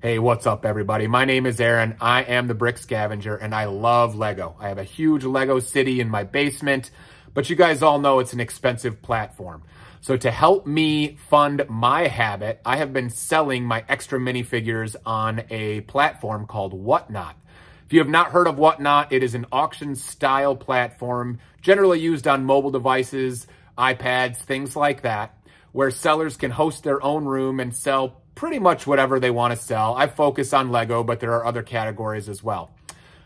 Hey, what's up, everybody? My name is Aaron. I am the Brick Scavenger, and I love Lego. I have a huge Lego city in my basement, but you guys all know it's an expensive platform. So to help me fund my habit, I have been selling my extra minifigures on a platform called WhatNot. If you have not heard of WhatNot, it is an auction-style platform generally used on mobile devices, iPads, things like that, where sellers can host their own room and sell pretty much whatever they want to sell. I focus on Lego, but there are other categories as well.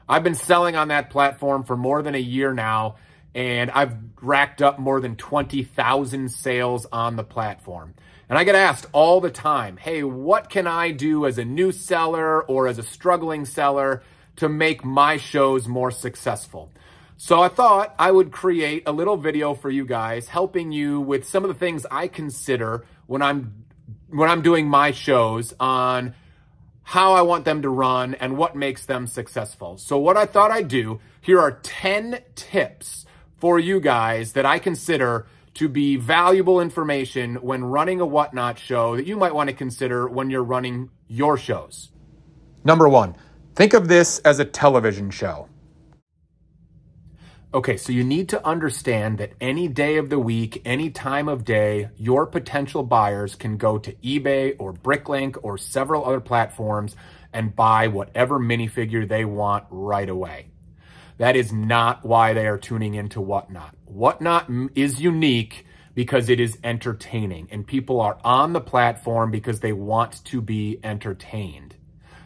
I've been selling on that platform for more than a year now, and I've racked up more than 20,000 sales on the platform. And I get asked all the time, hey, what can I do as a new seller or as a struggling seller to make my shows more successful? So I thought I would create a little video for you guys, helping you with some of the things I consider when I'm doing my shows on how I want them to run and what makes them successful. So what I thought I'd do, here are 10 tips for you guys that I consider to be valuable information when running a WhatNot show that you might want to consider when you're running your shows. Number one, think of this as a television show. Okay, so you need to understand that any day of the week, any time of day, your potential buyers can go to eBay or Bricklink or several other platforms and buy whatever minifigure they want right away. That is not why they are tuning into WhatNot. WhatNot is unique because it is entertaining, and people are on the platform because they want to be entertained.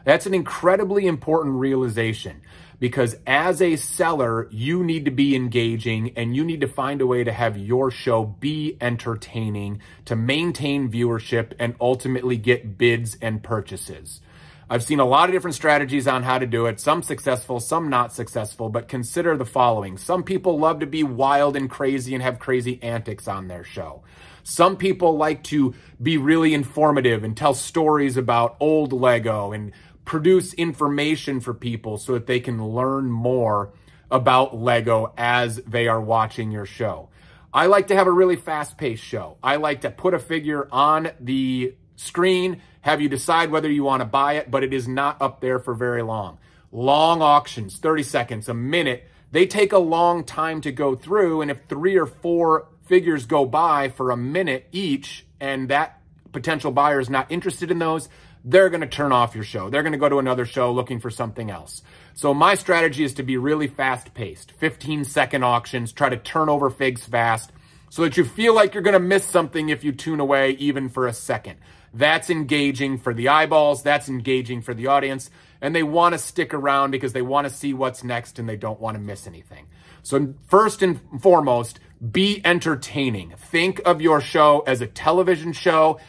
That's an incredibly important realization, because as a seller, you need to be engaging and you need to find a way to have your show be entertaining to maintain viewership and ultimately get bids and purchases. I've seen a lot of different strategies on how to do it, some successful, some not successful, but consider the following. Some people love to be wild and crazy and have crazy antics on their show. Some people like to be really informative and tell stories about old Lego and produce information for people so that they can learn more about Lego as they are watching your show. I like to have a really fast-paced show. I like to put a figure on the screen, have you decide whether you want to buy it, but it is not up there for very long. Long auctions, 30 seconds, a minute, they take a long time to go through, and if 3 or 4 figures go by for a minute each and that potential buyer is not interested in those, they're going to turn off your show. They're going to go to another show looking for something else. So my strategy is to be really fast-paced, 15-second auctions, try to turn over figs fast so that you feel like you're going to miss something if you tune away even for a second. That's engaging for the eyeballs. That's engaging for the audience. And they want to stick around because they want to see what's next and they don't want to miss anything. So first and foremost, be entertaining. Think of your show as a television show.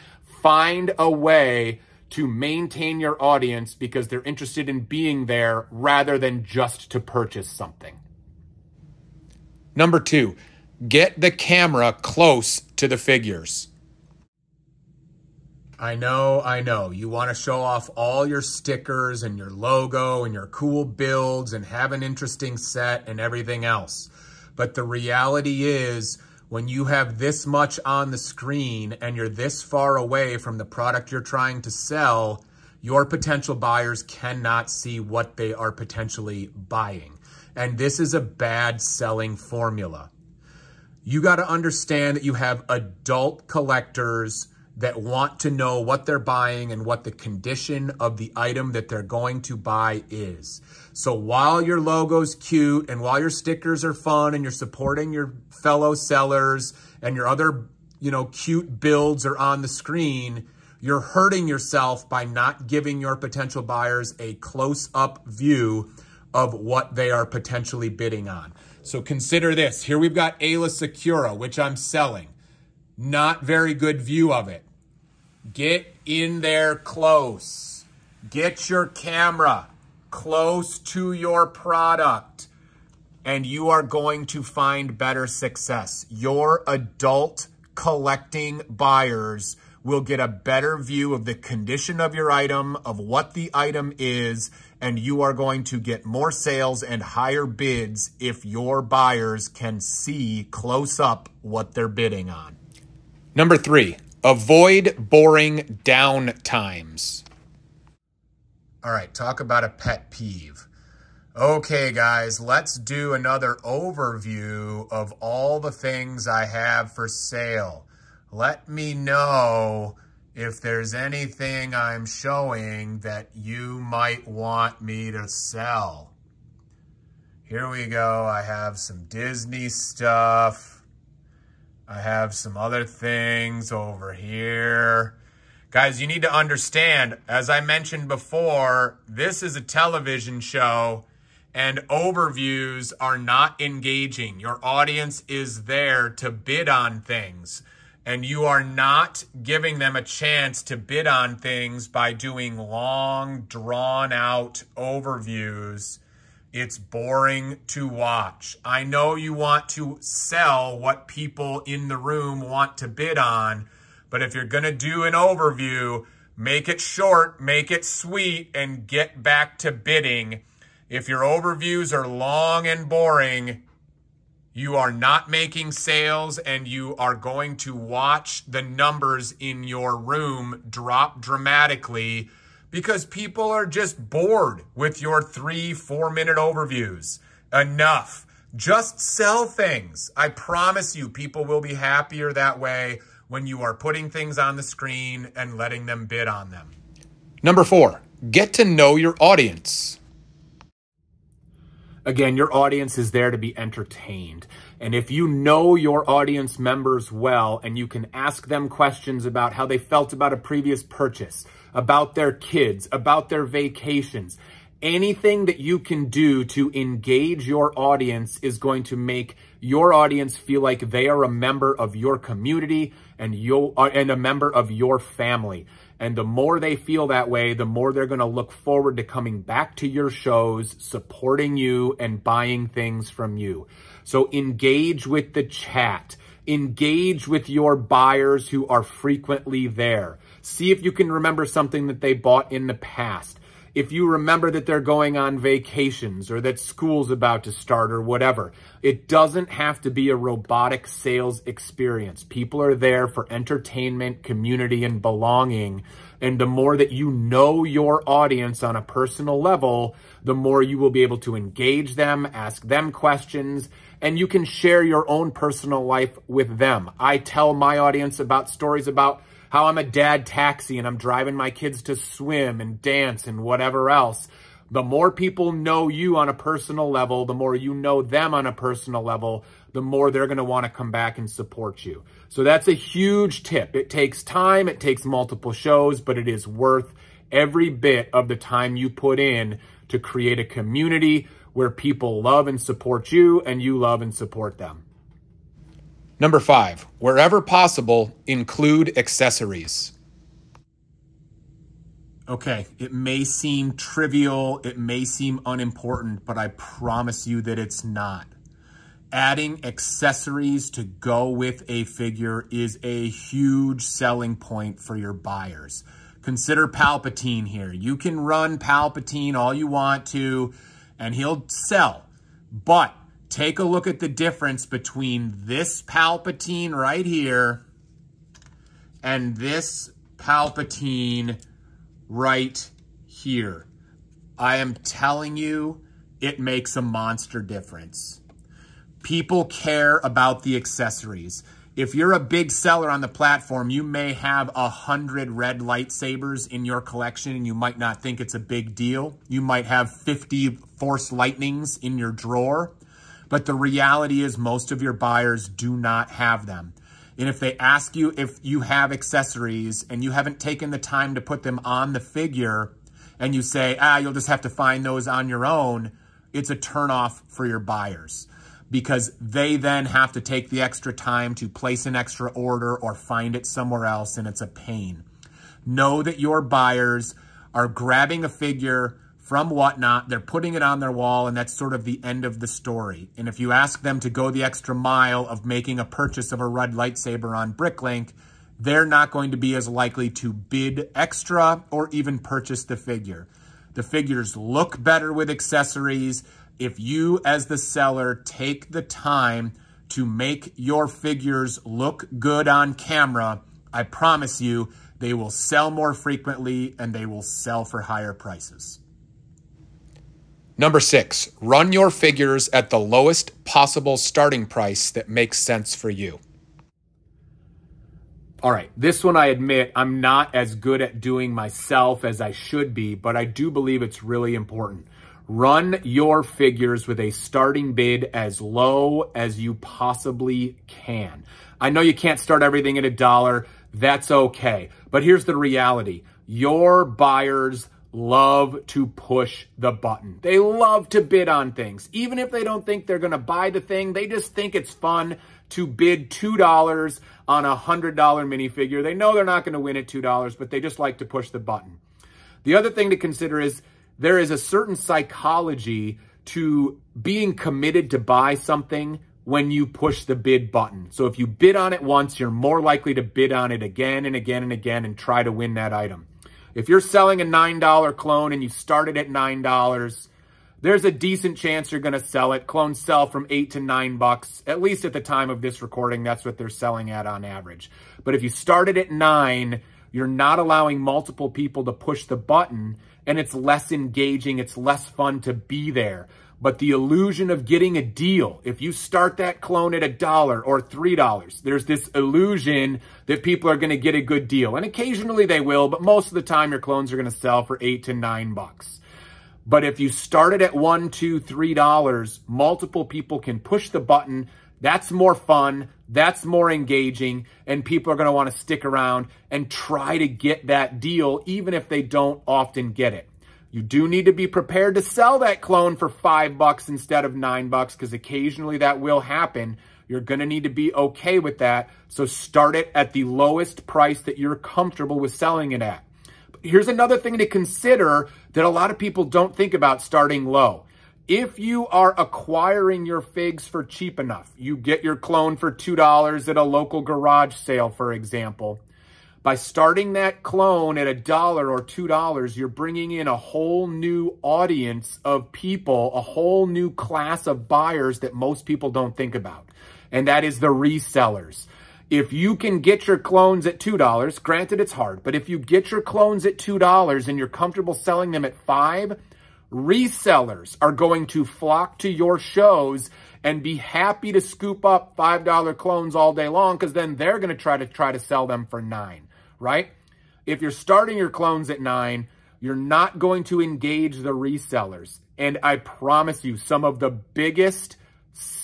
Find a way to maintain your audience because they're interested in being there rather than just to purchase something. Number 2, get the camera close to the figures. I know. You want to show off all your stickers and your logo and your cool builds and have an interesting set and everything else. But the reality is, when you have this much on the screen and you're this far away from the product you're trying to sell, your potential buyers cannot see what they are potentially buying. And this is a bad selling formula. You got to understand that you have adult collectors that want to know what they're buying and what the condition of the item that they're going to buy is. So while your logo's cute and while your stickers are fun and you're supporting your fellow sellers and your other, cute builds are on the screen, you're hurting yourself by not giving your potential buyers a close-up view of what they are potentially bidding on. So consider this. Here we've got Ayla Secura, which I'm selling. Not very good view of it. Get in there close. Get your camera close to your product, and you are going to find better success. Your adult collecting buyers will get a better view of the condition of your item, of what the item is, and you are going to get more sales and higher bids if your buyers can see close up what they're bidding on. Number 3, avoid boring down times. All right, talk about a pet peeve. Okay, guys, let's do another overview of all the things I have for sale. Let me know if there's anything I'm showing that you might want me to sell. Here we go. I have some Disney stuff. I have some other things over here. Guys, you need to understand, as I mentioned before, this is a television show and overviews are not engaging. Your audience is there to bid on things, and you are not giving them a chance to bid on things by doing long, drawn-out overviews. It's boring to watch. I know you want to sell what people in the room want to bid on, but if you're going to do an overview, make it short, make it sweet, and get back to bidding. If your overviews are long and boring, you are not making sales, and you are going to watch the numbers in your room drop dramatically because people are just bored with your 3-4 minute overviews. Enough. Just sell things. I promise you, people will be happier that way when you are putting things on the screen and letting them bid on them. Number 4, get to know your audience. Again, your audience is there to be entertained. And if you know your audience members well and you can ask them questions about how they felt about a previous purchase, about their kids, about their vacations, anything that you can do to engage your audience is going to make your audience feel like they are a member of your community and a member of your family. And the more they feel that way, the more they're going to look forward to coming back to your shows, supporting you, and buying things from you. So engage with the chat. Engage with your buyers who are frequently there. See if you can remember something that they bought in the past. If you remember that they're going on vacations or that school's about to start or whatever, it doesn't have to be a robotic sales experience. People are there for entertainment, community, and belonging. And the more that you know your audience on a personal level, the more you will be able to engage them, ask them questions, and you can share your own personal life with them. I tell my audience about stories about how I'm a dad taxi and I'm driving my kids to swim and dance and whatever else. The more people know you on a personal level, the more you know them on a personal level, the more they're going to want to come back and support you. So that's a huge tip. It takes time, it takes multiple shows, but it is worth every bit of the time you put in to create a community where people love and support you and you love and support them. Number 5, wherever possible, include accessories. Okay, it may seem trivial, it may seem unimportant, but I promise you that it's not. Adding accessories to go with a figure is a huge selling point for your buyers. Consider Palpatine here. You can run Palpatine all you want to, and he'll sell, but take a look at the difference between this Palpatine right here and this Palpatine right here. I am telling you, it makes a monster difference. People care about the accessories. If you're a big seller on the platform, you may have 100 red lightsabers in your collection and you might not think it's a big deal. You might have 50 Force Lightnings in your drawer. But the reality is most of your buyers do not have them. And if they ask you if you have accessories and you haven't taken the time to put them on the figure and you say, you'll just have to find those on your own, it's a turnoff for your buyers because they then have to take the extra time to place an extra order or find it somewhere else, and it's a pain. Know that your buyers are grabbing a figure from WhatNot, they're putting it on their wall, and that's sort of the end of the story. And if you ask them to go the extra mile of making a purchase of a red lightsaber on Bricklink, they're not going to be as likely to bid extra or even purchase the figure. The figures look better with accessories. If you, as the seller, take the time to make your figures look good on camera, I promise you, they will sell more frequently, and they will sell for higher prices. Number 6, run your figures at the lowest possible starting price that makes sense for you. All right, this one I admit I'm not as good at doing myself as I should be, but I do believe it's really important. Run your figures with a starting bid as low as you possibly can. I know you can't start everything at $1. That's okay. But here's the reality. Your buyers love to push the button. They love to bid on things. Even if they don't think they're going to buy the thing, they just think it's fun to bid $2 on a $100 minifigure. They know they're not going to win at $2, but they just like to push the button. The other thing to consider is there is a certain psychology to being committed to buy something when you push the bid button. So if you bid on it once, you're more likely to bid on it again and again and again and try to win that item. If you're selling a $9 clone and you started at $9, there's a decent chance you're going to sell it. Clones sell from $8 to $9, at least at the time of this recording. That's what they're selling at on average. But if you started at $9, you're not allowing multiple people to push the button, and it's less engaging. It's less fun to be there. But the illusion of getting a deal, if you start that clone at $1 or $3, there's this illusion that people are going to get a good deal. And occasionally they will, but most of the time your clones are going to sell for $8 to $9. But if you started at $1, $2, $3, multiple people can push the button. That's more fun. That's more engaging. And people are going to want to stick around and try to get that deal, even if they don't often get it. You do need to be prepared to sell that clone for $5 instead of $9, because occasionally that will happen. You're going to need to be okay with that. So start it at the lowest price that you're comfortable with selling it at. Here's another thing to consider that a lot of people don't think about starting low. If you are acquiring your figs for cheap enough, you get your clone for $2 at a local garage sale, for example. By starting that clone at $1 or $2, you're bringing in a whole new audience of people, a whole new class of buyers that most people don't think about. And that is the resellers. If you can get your clones at $2, granted it's hard, but if you get your clones at $2 and you're comfortable selling them at $5, resellers are going to flock to your shows and be happy to scoop up $5 clones all day long, because then they're going to try to sell them for $9, right? If you're starting your clones at $9, you're not going to engage the resellers. And I promise you, some of the biggest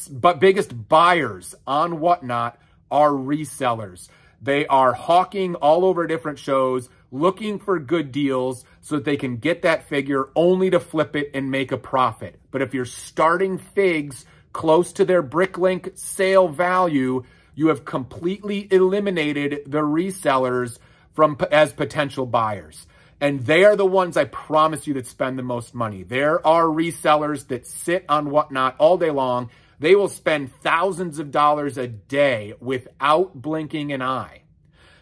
buyers on WhatNot are resellers. They are hawking all over different shows, looking for good deals so that they can get that figure only to flip it and make a profit. But if you're starting figs close to their BrickLink sale value, you have completely eliminated the resellers as potential buyers. And they are the ones, I promise you, that spend the most money. There are resellers that sit on WhatNot all day long. They will spend thousands of dollars a day without blinking an eye.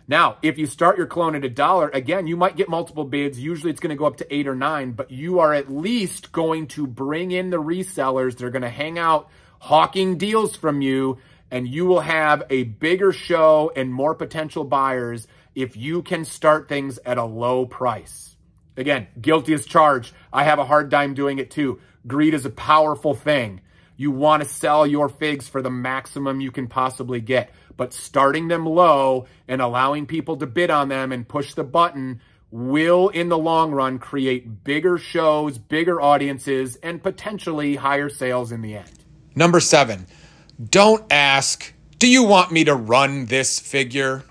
Now, if you start your clone at $1, again, you might get multiple bids. Usually it's going to go up to 8 or 9, but you are at least going to bring in the resellers. They're going to hang out hawking deals from you, and you will have a bigger show and more potential buyers if you can start things at a low price. Again, guilty as charged. I have a hard time doing it too. Greed is a powerful thing. You want to sell your figs for the maximum you can possibly get, but starting them low and allowing people to bid on them and push the button will, in the long run, create bigger shows, bigger audiences, and potentially higher sales in the end. Number 7, don't ask, do you want me to run this figure?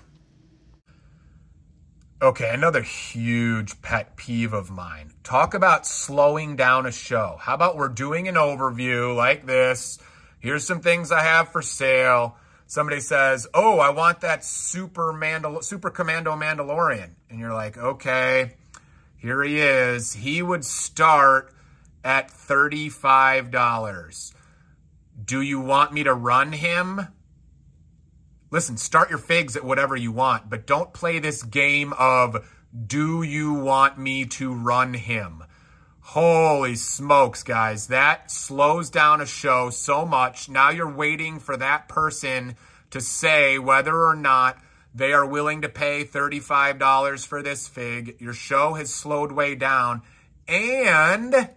Okay, another huge pet peeve of mine. Talk about slowing down a show. How about we're doing an overview like this? Here's some things I have for sale. Somebody says, oh, I want that Super Commando Mandalorian. And you're like, okay, here he is. He would start at $35. Do you want me to run him? Listen, start your figs at whatever you want, but don't play this game of, do you want me to run him? Holy smokes, guys. That slows down a show so much. Now you're waiting for that person to say whether or not They are willing to pay $35 for this fig. Your show has slowed way down, and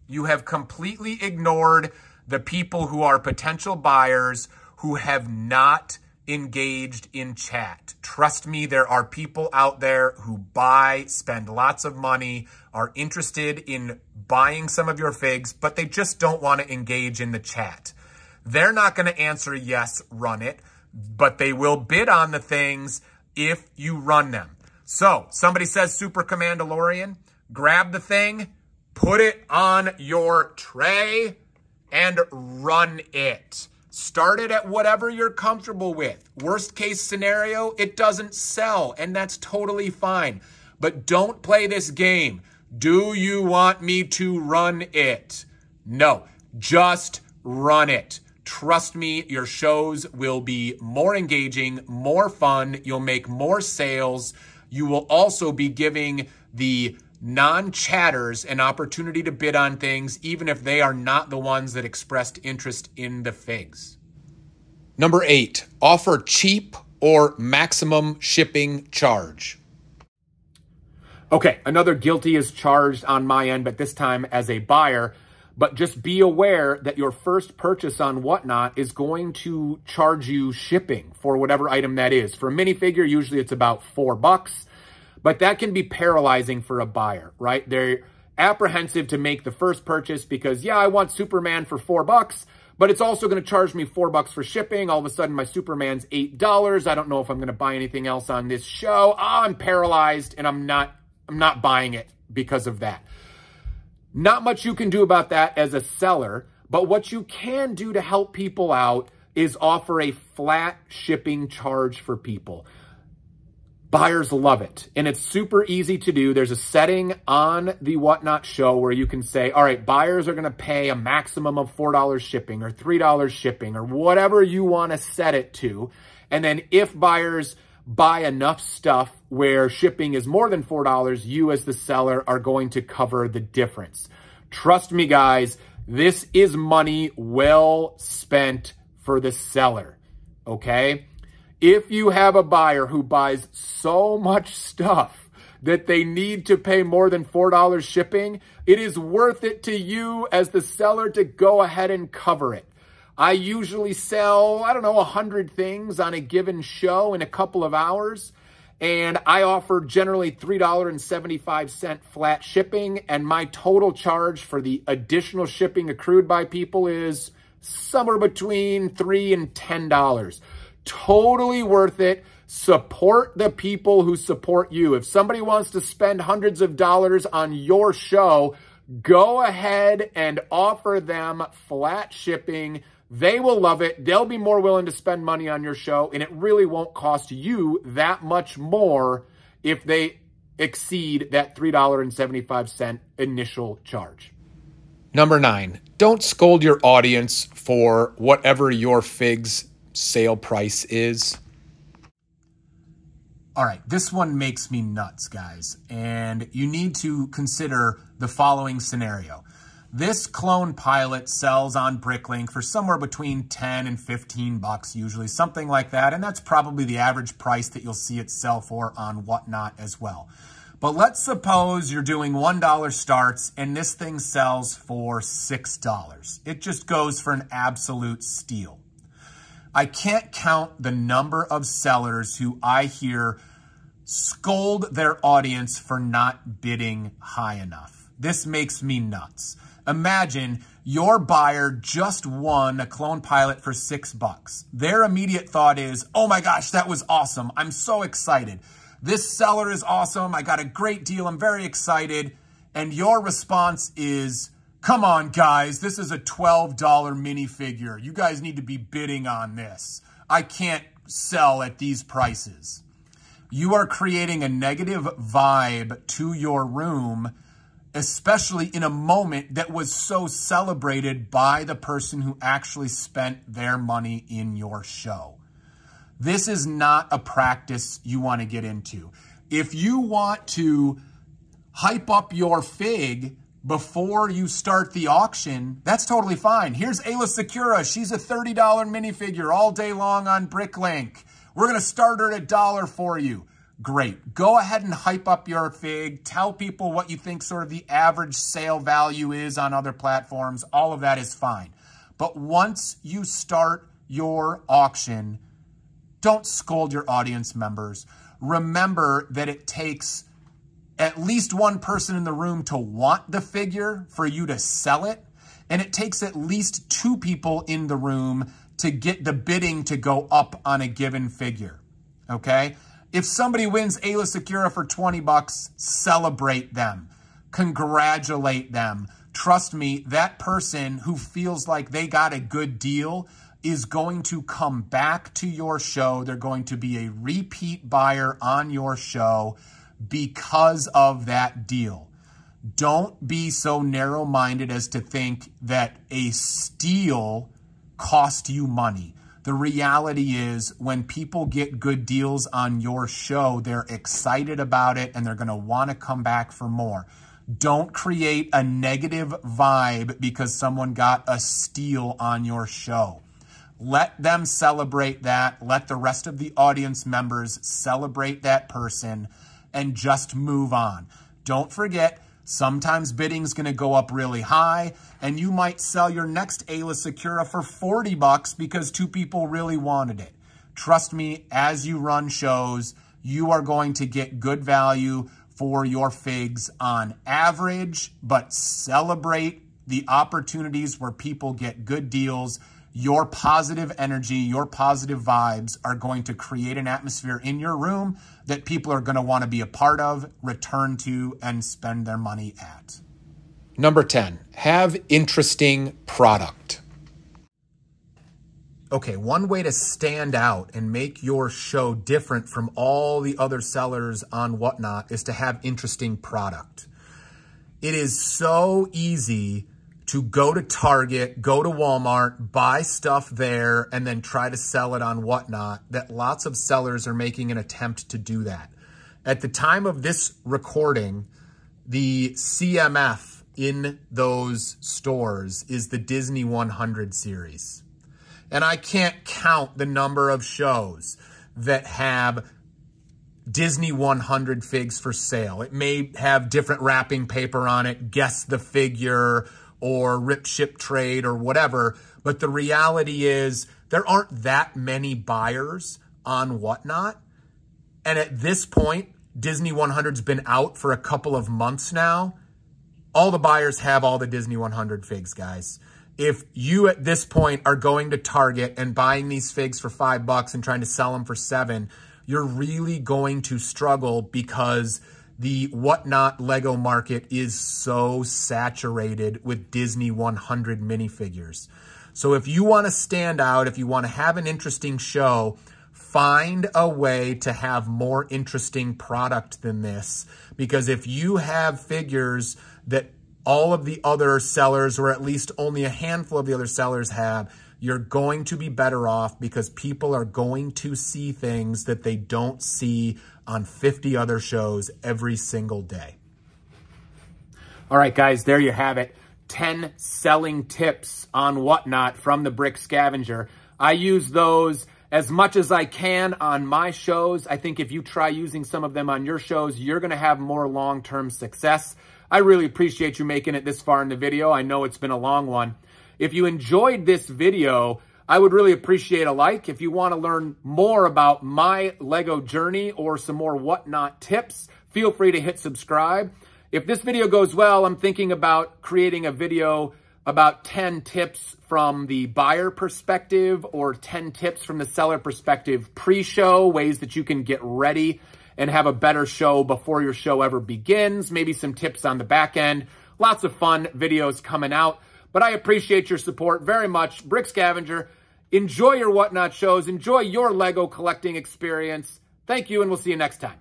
you have completely ignored the people who are potential buyers who have not engaged in chat. Trust me, there are people out there who buy, spend lots of money, are interested in buying some of your figs, but they just don't want to engage in the chat. They're not going to answer yes, run it, but they will bid on the things if you run them. So somebody says Super Commandalorian, grab the thing, put it on your tray, and run it. Start it at whatever you're comfortable with. Worst case scenario, it doesn't sell, and that's totally fine. But don't play this game. Do you want me to run it? No, just run it. Trust me, your shows will be more engaging, more fun. You'll make more sales. You will also be giving the non-chatters an opportunity to bid on things, even if they are not the ones that expressed interest in the figs. Number 8, offer cheap or maximum shipping charge. Okay, another guilty is charged on my end, but this time as a buyer. But just be aware that your first purchase on WhatNot is going to charge you shipping for whatever item that is. For a minifigure, usually it's about $4. But that can be paralyzing for a buyer, right? They're apprehensive to make the first purchase because, yeah, I want Superman for $4, but it's also going to charge me $4 for shipping. All of a sudden, my Superman's $8. I don't know if I'm going to buy anything else on this show. I'm paralyzed, and I'm not buying it because of that. Not much you can do about that as a seller, but what you can do to help people out is offer a flat shipping charge for people. Buyers love it, and it's super easy to do. There's a setting on the WhatNot show where you can say, all right, buyers are going to pay a maximum of $4 shipping or $3 shipping or whatever you want to set it to. And then if buyers buy enough stuff where shipping is more than $4, you as the seller are going to cover the difference. Trust me, guys, this is money well spent for the seller, okay? If you have a buyer who buys so much stuff that they need to pay more than $4 shipping, it is worth it to you as the seller to go ahead and cover it. I usually sell, 100 things on a given show in a couple of hours, and I offer generally $3.75 flat shipping, and my total charge for the additional shipping accrued by people is somewhere between $3 and $10. Totally worth it. Support the people who support you. If somebody wants to spend hundreds of dollars on your show, go ahead and offer them flat shipping. They will love it. They'll be more willing to spend money on your show, and it really won't cost you that much more if they exceed that $3.75 initial charge. Number 9, don't scold your audience for whatever your fig's sale price is. All right, this one makes me nuts, guys, and you need to consider the following scenario. This clone pilot sells on Bricklink for somewhere between 10 and 15 bucks, usually something like that, and that's probably the average price that you'll see it sell for on WhatNot as well. But let's suppose you're doing $1 starts and this thing sells for $6. It just goes for an absolute steal. I can't count the number of sellers who I hear scold their audience for not bidding high enough. This makes me nuts. Imagine your buyer just won a clone pilot for $6. Their immediate thought is, oh my gosh, that was awesome. I'm so excited. This seller is awesome. I got a great deal. I'm very excited. And your response is, come on, guys, this is a $12 minifigure. You guys need to be bidding on this. I can't sell at these prices. You are creating a negative vibe to your room, especially in a moment that was so celebrated by the person who actually spent their money in your show. This is not a practice you want to get into. If you want to hype up your fig before you start the auction, that's totally fine. Here's Ayla Sakura. She's a $30 minifigure all day long on Bricklink. We're going to start her at $1 for you. Great. Go ahead and hype up your fig. Tell people what you think sort of the average sale value is on other platforms. All of that is fine. But once you start your auction, don't scold your audience members. Remember that it takes at least one person in the room to want the figure for you to sell it. And it takes at least 2 people in the room to get the bidding to go up on a given figure, okay? If somebody wins Ayla Secura for 20 bucks, celebrate them. Congratulate them. Trust me, that person who feels like they got a good deal is going to come back to your show. They're going to be a repeat buyer on your show because of that deal. Don't be so narrow-minded as to think that a steal cost you money. The reality is when people get good deals on your show, they're excited about it and they're going to want to come back for more. Don't create a negative vibe because someone got a steal on your show. Let them celebrate that. Let the rest of the audience members celebrate that person and just move on. Don't forget, sometimes bidding's going to go up really high and you might sell your next Ayla Secura for 40 bucks because 2 people really wanted it. Trust me, as you run shows, you are going to get good value for your figs on average, but celebrate the opportunities where people get good deals. Your positive energy, your positive vibes are going to create an atmosphere in your room that people are going to want to be a part of, return to, and spend their money at. Number 10, have interesting product. Okay, one way to stand out and make your show different from all the other sellers on WhatNot is to have interesting product. It is so easy to go to Target, go to Walmart, buy stuff there, and then try to sell it on WhatNot, that lots of sellers are making an attempt to do that. At the time of this recording, the CMF in those stores is the Disney 100 series. And I can't count the number of shows that have Disney 100 figs for sale. It may have different wrapping paper on it, guess the figure, or rip, ship, trade, or whatever. But the reality is there aren't that many buyers on WhatNot. And at this point, Disney 100's been out for a couple of months now. All the buyers have all the Disney 100 figs, guys. If you at this point are going to Target and buying these figs for $5 and trying to sell them for $7, you're really going to struggle because the WhatNot Lego market is so saturated with Disney 100 minifigures. So if you want to stand out, if you want to have an interesting show, find a way to have more interesting product than this. Because if you have figures that all of the other sellers, or at least only a handful of the other sellers have, you're going to be better off because people are going to see things that they don't see on 50 other shows every single day. All right, guys, there you have it. 10 selling tips on WhatNot from the Brick Scavenger. I use those as much as I can on my shows. I think if you try using some of them on your shows, you're going to have more long-term success. I really appreciate you making it this far in the video. I know it's been a long one. If you enjoyed this video, I would really appreciate a like. If you want to learn more about my Lego journey or some more WhatNot tips, feel free to hit subscribe. If this video goes well, I'm thinking about creating a video about 10 tips from the buyer perspective or 10 tips from the seller perspective pre-show, ways that you can get ready and have a better show before your show ever begins. Maybe some tips on the back end. Lots of fun videos coming out. But I appreciate your support very much. Brick Scavenger, enjoy your WhatNot shows. Enjoy your Lego collecting experience. Thank you, and we'll see you next time.